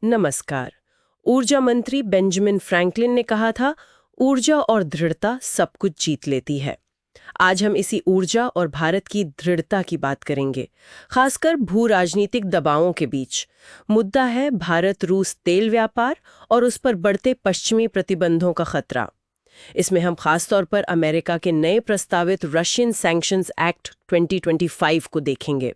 नमस्कार। ऊर्जा मंत्री बेंजामिन फ्रैंकलिन ने कहा था, ऊर्जा और दृढ़ता सब कुछ जीत लेती है। आज हम इसी ऊर्जा और भारत की दृढ़ता की बात करेंगे, खासकर भू राजनीतिक दबावों के बीच। मुद्दा है भारत रूस तेल व्यापार और उस पर बढ़ते पश्चिमी प्रतिबंधों का खतरा। इसमें हम खासतौर पर अमेरिका के नए प्रस्तावित रशियन सैंक्शंस एक्ट 2025 को देखेंगे।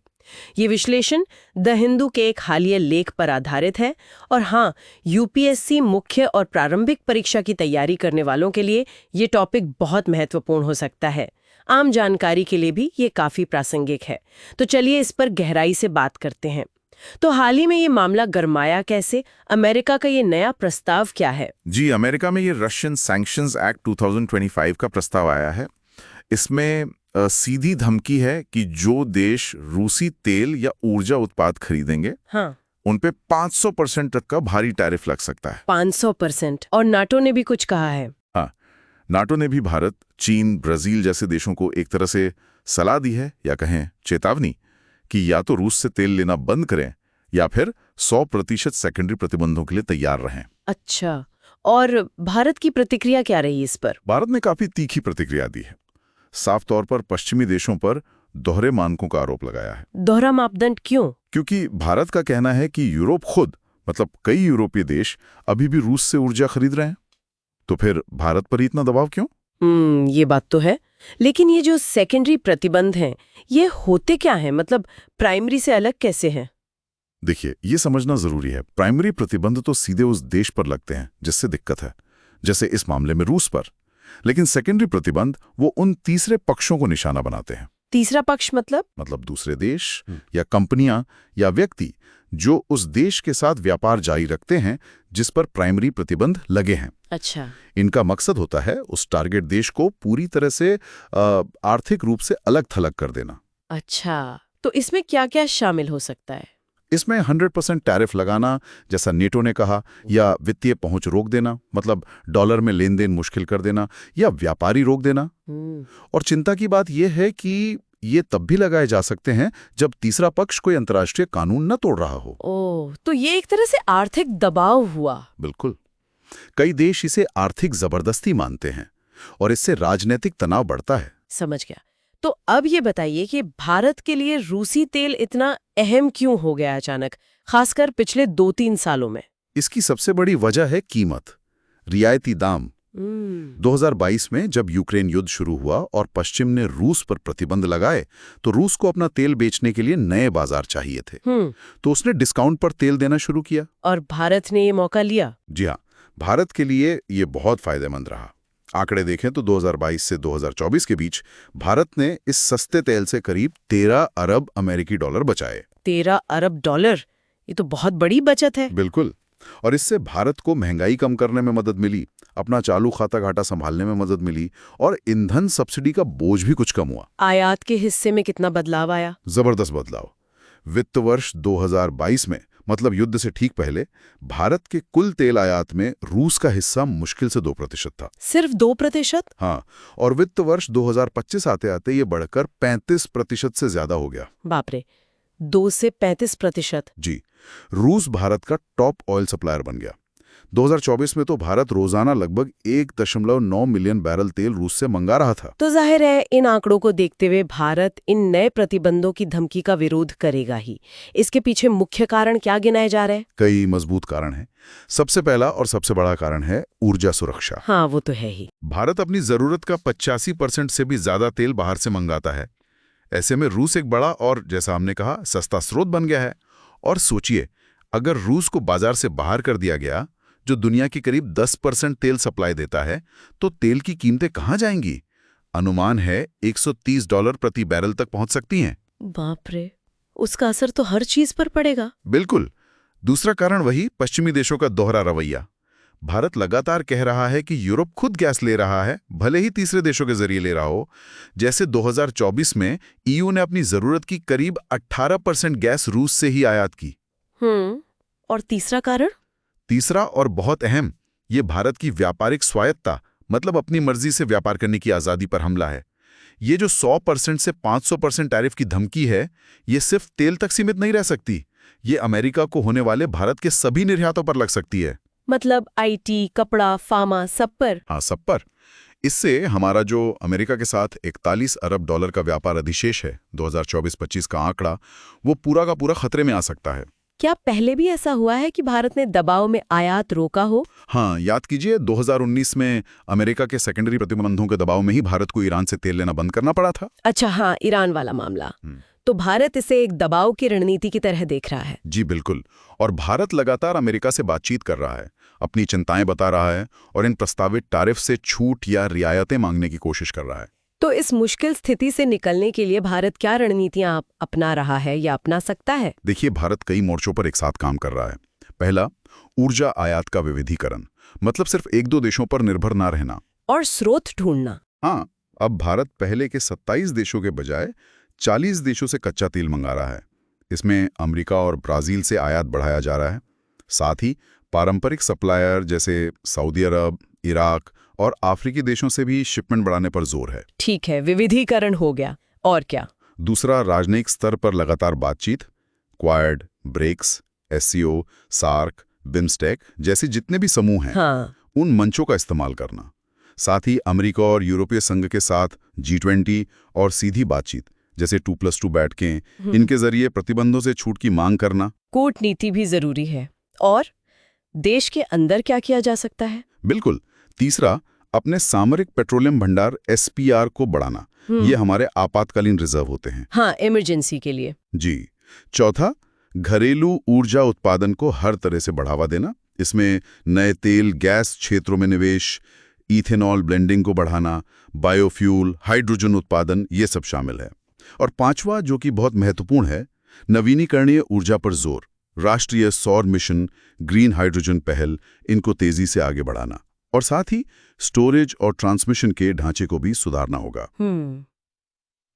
ये विश्लेषण द हिंदू के एक हालिया लेख पर आधारित है और हाँ, यूपीएससी मुख्य और प्रारंभिक परीक्षा की तैयारी करने वालों के लिए ये टॉपिक बहुत महत्वपूर्ण हो सकता है। आम जानकारी के लिए भी ये काफी प्रासंगिक है। तो चलिए इस पर गहराई से बात करते हैं। तो हाल ही में ये मामला गरमाया कैसे? अमेरिका का ये नया प्रस्ताव क्या है? जी, अमेरिका में ये रशियन सैंक्शंस एक्ट 2025 का प्रस्ताव आया है। इसमें सीधी धमकी है कि जो देश रूसी तेल या ऊर्जा उत्पाद खरीदेंगे, हाँ, उन पे 500% तक का भारी टैरिफ लग सकता है। 500%। और नाटो ने भी कुछ कहा है। हाँ, नाटो ने भी भारत, चीन, ब्राजील जैसे देशों को एक तरह से सलाह दी है, या कहें चेतावनी, कि या तो रूस से तेल लेना बंद करें या फिर 100% सेकेंडरी प्रतिबंधों के लिए तैयार रहें। अच्छा, और भारत की प्रतिक्रिया क्या रही इस पर? भारत ने काफी तीखी प्रतिक्रिया दी है। साफ तौर पर पश्चिमी देशों पर दोहरे मानकों का आरोप लगाया है। दोहरा मापदंड क्यों? क्योंकि भारत का कहना है कि यूरोप खुद, मतलब कई यूरोपीय देश, अभी भी रूस से ऊर्जा खरीद रहे हैं, तो फिर भारत पर इतना दबाव क्यों? ये बात तो है। लेकिन ये जो सेकेंडरी प्रतिबंध हैं, ये होते क्या हैं? मतलब प्राइमरी से अलग कैसे हैं? देखिए, ये समझना जरूरी है। प्राइमरी प्रतिबंध तो सीधे उस देश पर लगते हैं जिससे दिक्कत है, जैसे इस मामले में रूस पर। लेकिन सेकेंडरी प्रतिबंध वो उन तीसरे पक्षों को निशाना बनाते हैं। तीसरा पक्ष मतलब दूसरे देश या कंपनियां या व्यक्ति जो उस देश के साथ व्यापार जारी रखते हैं जिस पर प्राइमरी प्रतिबंध लगे हैं। अच्छा, इनका मकसद होता है उस टारगेट देश को पूरी तरह से आर्थिक रूप से अलग थलग कर देना। अच्छा, तो इसमें क्या क्या शामिल हो सकता है? इसमें 100% टैरिफ लगाना, जैसा नेटो ने कहा, या वित्तीय पहुंच रोक देना, मतलब डॉलर में लेन देन मुश्किल कर देना, या व्यापारी रोक देना। और चिंता की बात यह है कि ये तब भी लगाए जा सकते हैं जब तीसरा पक्ष कोई अंतर्राष्ट्रीय कानून न तोड़ रहा हो। ओह, तो ये एक तरह से आर्थिक दबाव हुआ। बिल्कुल। कई देश इसे आर्थिक जबरदस्ती मानते हैं और इससे राजनीतिक तनाव बढ़ता है। समझ गया। तो अब ये बताइए कि भारत के लिए रूसी तेल इतना अहम क्यों हो गया अचानक, खासकर पिछले 2-3 सालों में? इसकी सबसे बड़ी वजह है कीमत, रियायती दाम। 2022 में जब यूक्रेन युद्ध शुरू हुआ और पश्चिम ने रूस पर प्रतिबंध लगाए, तो रूस को अपना तेल बेचने के लिए नए बाजार चाहिए थे। तो उसने डिस्काउंट पर तेल देना शुरू किया। और भारत ने ये मौका लिया। जी हाँ, भारत के लिए ये बहुत फायदेमंद रहा। आंकड़े देखें तो 2022 से 2024 के बीच भारत ने इस सस्ते तेल से करीब 13 अरब अमेरिकी डॉलर बचाए। 13 अरब डॉलर, ये तो बहुत बड़ी बचत है। बिल्कुल। और इससे भारत को महंगाई कम करने में मदद मिली, अपना चालू खाता घाटा संभालने में मदद मिली, और ईंधन सब्सिडी का बोझ भी कुछ कम हुआ। आयात के हिस्से में कितना बदलाव आया? जबरदस्त बदलाव। वित्त वर्ष 2022 में, मतलब युद्ध से ठीक पहले, भारत के कुल तेल आयात में रूस का हिस्सा मुश्किल से 2% था। सिर्फ 2%? हाँ, और वित्त वर्ष 2025 आते आते ये बढ़कर 35% से ज्यादा हो गया। बाप रे, 2 से 35%। जी, रूस भारत का टॉप ऑयल सप्लायर बन गया। 2024 में तो भारत रोजाना लगभग 1.9 मिलियन बैरल तेल रूस से मंगा रहा था। तो जाहिर है इन आंकड़ों को देखते हुए भारत इन नए प्रतिबंधों की धमकी का विरोध करेगा ही। इसके पीछे मुख्य कारण क्या गिनाए जा रहे हैं? कई मजबूत कारण हैं। सबसे पहला और सबसे बड़ा कारण है ऊर्जा सुरक्षा। हाँ, वो तो है ही। भारत अपनी जरूरत का 85% से भी ज्यादा तेल बाहर से मंगाता है। ऐसे में रूस एक बड़ा और, जैसा हमने कहा, सस्ता स्रोत बन गया है। और सोचिए, अगर रूस को बाजार से बाहर कर दिया गया, जो दुनिया की करीब 10% तेल सप्लाई देता है, तो तेल की कीमतें कहां जाएंगी? अनुमान है $130 प्रति बैरल तक पहुंच सकती हैं। बाप रे, उसका असर तो हर चीज पर पड़ेगा। बिल्कुल। दूसरा कारण वही पश्चिमी देशों का दोहरा रवैया। भारत लगातार कह रहा है कि यूरोप खुद गैस ले रहा है, भले ही तीसरे देशों के जरिए ले रहा हो। जैसे 2024 में ईयू ने अपनी जरूरत की करीब 18% गैस रूस से ही आयात की। और तीसरा कारण? तीसरा और बहुत अहम, ये भारत की व्यापारिक स्वायत्ता, मतलब अपनी मर्जी से व्यापार करने की आजादी पर हमला है। ये जो 100% से 500% टैरिफ की धमकी है, ये सिर्फ तेल तक सीमित नहीं रह सकती, ये अमेरिका को होने वाले भारत के सभी निर्यातों पर लग सकती है। मतलब आईटी, कपड़ा, फार्मा, सब पर? हाँ, सब पर। इससे हमारा जो अमेरिका के साथ 41 अरब डॉलर का व्यापार अधिशेष है 2024-25 का आंकड़ा, वो पूरा का पूरा खतरे में आ सकता है। क्या पहले भी ऐसा हुआ है कि भारत ने दबाव में आयात रोका हो? हाँ, याद कीजिए 2019 में अमेरिका के सेकेंडरी प्रतिबंधों के दबाव में ही भारत को ईरान से तेल लेना बंद करना पड़ा था। अच्छा, हाँ, ईरान वाला मामला। तो भारत इसे एक दबाव की रणनीति की तरह देख रहा है। जी बिल्कुल। और भारत लगातार अमेरिका से बातचीत कर रहा है, अपनी चिंताएं बता रहा है और इन प्रस्तावित टैरिफ से छूट या रियायतें मांगने की कोशिश कर रहा है। तो इस मुश्किल स्थिति से निकलने के लिए भारत क्या रणनीतियां अपना रहा है या अपना सकता है? देखिए, भारत कई मोर्चों पर एक साथ काम कर रहा है। पहला, ऊर्जा आयात का विविधीकरण, मतलब सिर्फ एक दो देशों पर निर्भर ना रहना और स्रोत ढूंढना। हाँ, अब भारत पहले के 27 देशों के बजाय 40 देशों से कच्चा तेल मंगा रहा है। इसमें अमेरिका और ब्राजील से आयात बढ़ाया जा रहा है। साथ ही पारंपरिक सप्लायर जैसे सऊदी अरब, इराक और अफ्रीकी देशों से भी शिपमेंट बढ़ाने पर जोर है। ठीक है, विविधीकरण हो गया, और क्या? दूसरा, राजनयिक स्तर पर लगातार बातचीत, Quad, BRICS, SCO, SAARC, BIMSTEC जैसे जितने भी समूह हैं, हाँ। उन मंचों का इस्तेमाल करना। साथ ही अमेरिका और यूरोपीय संघ के साथ G20 और सीधी बातचीत जैसे 2+2 बैठकें, इनके जरिए प्रतिबंधों से छूट की मांग करना। कूटनीति भी जरूरी है। और देश के अंदर क्या किया जा सकता है? बिल्कुल। तीसरा, अपने सामरिक पेट्रोलियम भंडार SPR को बढ़ाना। ये हमारे आपातकालीन रिजर्व होते हैं। हाँ, इमरजेंसी के लिए। जी। चौथा, घरेलू ऊर्जा उत्पादन को हर तरह से बढ़ावा देना। इसमें नए तेल गैस क्षेत्रों में निवेश, इथेनॉल ब्लेंडिंग को बढ़ाना, बायोफ्यूल, हाइड्रोजन उत्पादन, ये सब शामिल है। और पांचवा, जो कि बहुत महत्वपूर्ण है, नवीनीकरणीय ऊर्जा पर जोर, राष्ट्रीय सौर मिशन, ग्रीन हाइड्रोजन पहल, इनको तेजी से आगे बढ़ाना। और साथ ही स्टोरेज और ट्रांसमिशन के ढांचे को भी सुधारना होगा।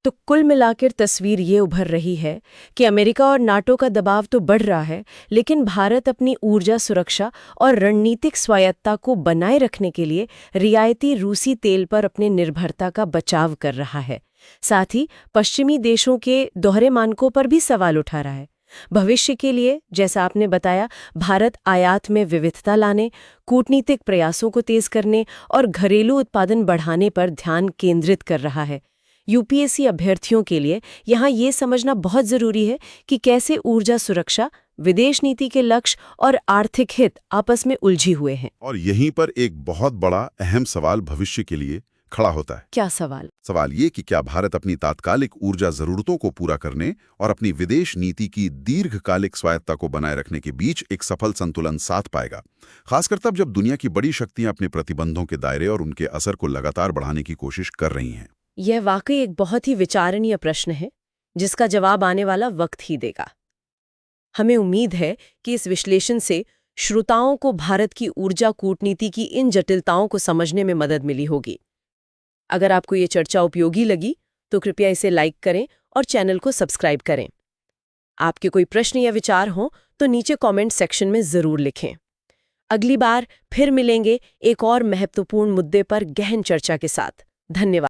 तो कुल मिलाकर तस्वीर ये उभर रही है कि अमेरिका और नाटो का दबाव तो बढ़ रहा है, लेकिन भारत अपनी ऊर्जा सुरक्षा और रणनीतिक स्वायत्ता को बनाए रखने के लिए रियायती रूसी तेल पर अपने निर्भरता का बचाव कर रहा है। साथ ही पश्चिमी देशों के दोहरे मानकों पर भी सवाल उठा रहा है। भविष्य के लिए, जैसा आपने बताया, भारत आयात में विविधता लाने, कूटनीतिक प्रयासों को तेज करने और घरेलू उत्पादन बढ़ाने पर ध्यान केंद्रित कर रहा है। यूपीएससी अभ्यर्थियों के लिए यहाँ ये समझना बहुत जरूरी है कि कैसे ऊर्जा सुरक्षा, विदेश नीति के लक्ष्य और आर्थिक हित आपस में उलझे हुए हैं। और यहीं पर एक बहुत बड़ा अहम सवाल भविष्य के लिए खड़ा होता है। क्या सवाल? सवाल ये कि क्या भारत अपनी तात्कालिक ऊर्जा जरूरतों को पूरा करने और अपनी विदेश नीति की दीर्घकालिक स्वायत्ता को बनाए रखने के बीच एक सफल संतुलन साध पाएगा, खासकर तब जब दुनिया की बड़ी शक्तियां अपने प्रतिबंधों के दायरे और उनके असर को लगातार बढ़ाने की कोशिश कर रही हैं। यह वाकई एक बहुत ही विचारणीय प्रश्न है, जिसका जवाब आने वाला वक्त ही देगा। हमें उम्मीद है कि इस विश्लेषण से श्रोताओं को भारत की ऊर्जा कूटनीति की इन जटिलताओं को समझने में मदद मिली होगी। अगर आपको ये चर्चा उपयोगी लगी तो कृपया इसे लाइक करें और चैनल को सब्सक्राइब करें। आपके कोई प्रश्न या विचार हो तो नीचे कमेंट सेक्शन में जरूर लिखें। अगली बार फिर मिलेंगे एक और महत्वपूर्ण मुद्दे पर गहन चर्चा के साथ। धन्यवाद।